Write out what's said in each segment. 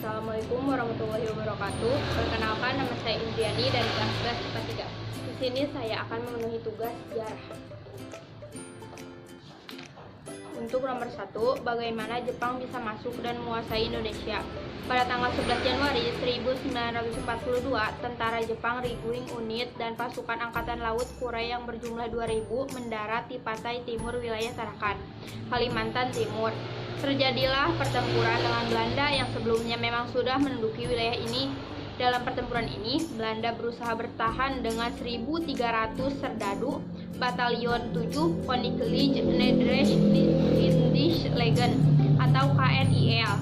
Assalamualaikum warahmatullahi wabarakatuh. Perkenalkan, nama saya Indriani dari kelas 11 IPA 3. Di sini saya akan memenuhi tugas sejarah. Untuk nomor 1, bagaimana Jepang bisa masuk dan menguasai Indonesia? Pada tanggal 11 Januari 1942, tentara Jepang Riguing Unit dan pasukan Angkatan Laut Kurai yang berjumlah 2.000 mendarat di pantai timur wilayah Tarakan, Kalimantan Timur. Terjadilah pertempuran dengan Belanda yang sebelumnya memang sudah menduduki wilayah ini. Dalam pertempuran ini, Belanda berusaha bertahan dengan 1.300 serdadu, Batalion 7 Koninklijke Nederlandse Leger atau KNIL,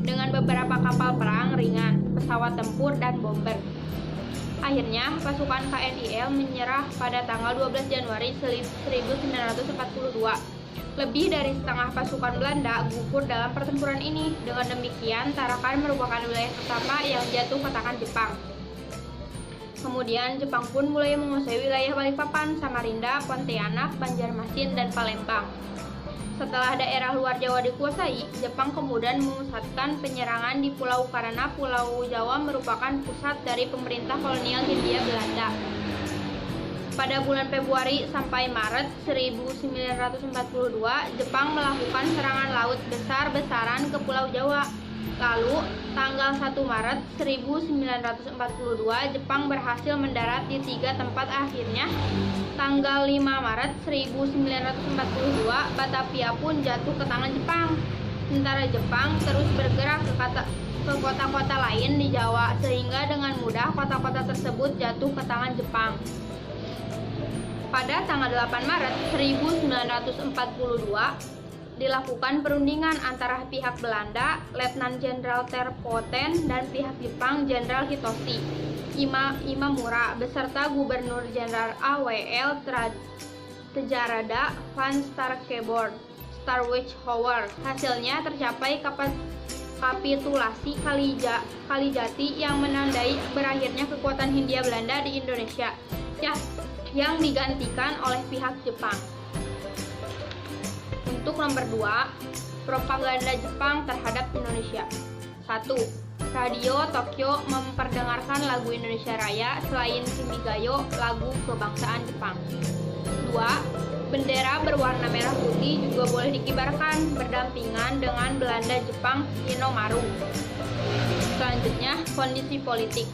dengan beberapa kapal perang ringan, pesawat tempur, dan bomber. Akhirnya, pasukan KNIL menyerah pada tanggal 12 Januari 1942. Lebih dari setengah pasukan Belanda gugur dalam pertempuran ini. Dengan demikian, Tarakan merupakan wilayah pertama yang jatuh ke tangan Jepang. Kemudian, Jepang pun mulai menguasai wilayah Balikpapan, Samarinda, Pontianak, Banjarmasin, dan Palembang. Setelah daerah luar Jawa dikuasai, Jepang kemudian memusatkan penyerangan di pulau karena Pulau Jawa merupakan pusat dari pemerintah kolonial Hindia Belanda. Pada bulan Februari sampai Maret 1942, Jepang melakukan serangan laut besar-besaran ke Pulau Jawa. Lalu, tanggal 1 Maret 1942, Jepang berhasil mendarat di 3 tempat. Akhirnya, tanggal 5 Maret 1942, Batavia pun jatuh ke tangan Jepang. Sementara Jepang terus bergerak ke kota-kota lain di Jawa, sehingga dengan mudah kota-kota tersebut jatuh ke tangan Jepang. Pada tanggal 8 Maret 1942, dilakukan perundingan antara pihak Belanda, Letnan Jenderal Terpoten, dan pihak Jepang, Jenderal Hitoshi Imamura, beserta Gubernur Jenderal AWL Tejarada van Starweichhauer. Hasilnya tercapai kapitulasi Kalijati yang menandai berakhirnya kekuatan Hindia Belanda di Indonesia, yang digantikan oleh pihak Jepang. Untuk nomor 2, propaganda Jepang terhadap Indonesia. 1. Radio Tokyo memperdengarkan lagu Indonesia Raya selain Kimigayo, lagu kebangsaan Jepang. 2. Bendera berwarna merah putih juga boleh dikibarkan berdampingan dengan Belanda Jepang Hinomaru. Selanjutnya, kondisi politik.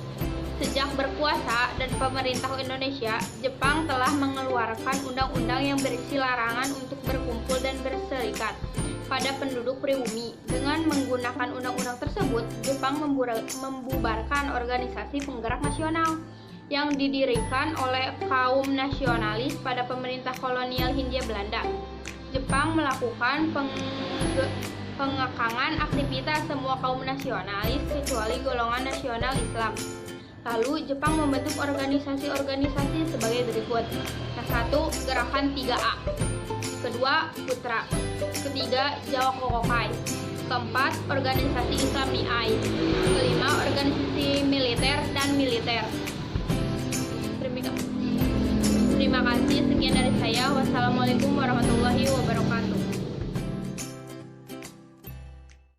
Sejak berkuasa dan pemerintah Indonesia, Jepang telah mengeluarkan undang-undang yang berisi larangan untuk berkumpul dan berserikat pada penduduk pribumi. Dengan menggunakan undang-undang tersebut, Jepang membubarkan organisasi penggerak nasional yang didirikan oleh kaum nasionalis pada pemerintah kolonial Hindia Belanda. Jepang melakukan pengekangan aktivitas semua kaum nasionalis kecuali golongan nasional Islam. Lalu, Jepang membentuk organisasi-organisasi sebagai berikut. Yang 1, Gerakan 3A. Kedua, Putra. Ketiga, Jawa Kokokai. Keempat, Organisasi Islam Niai. Kelima, Organisasi Militer dan Militer. Terima kasih. Sekian dari saya. Wassalamualaikum warahmatullahi wabarakatuh.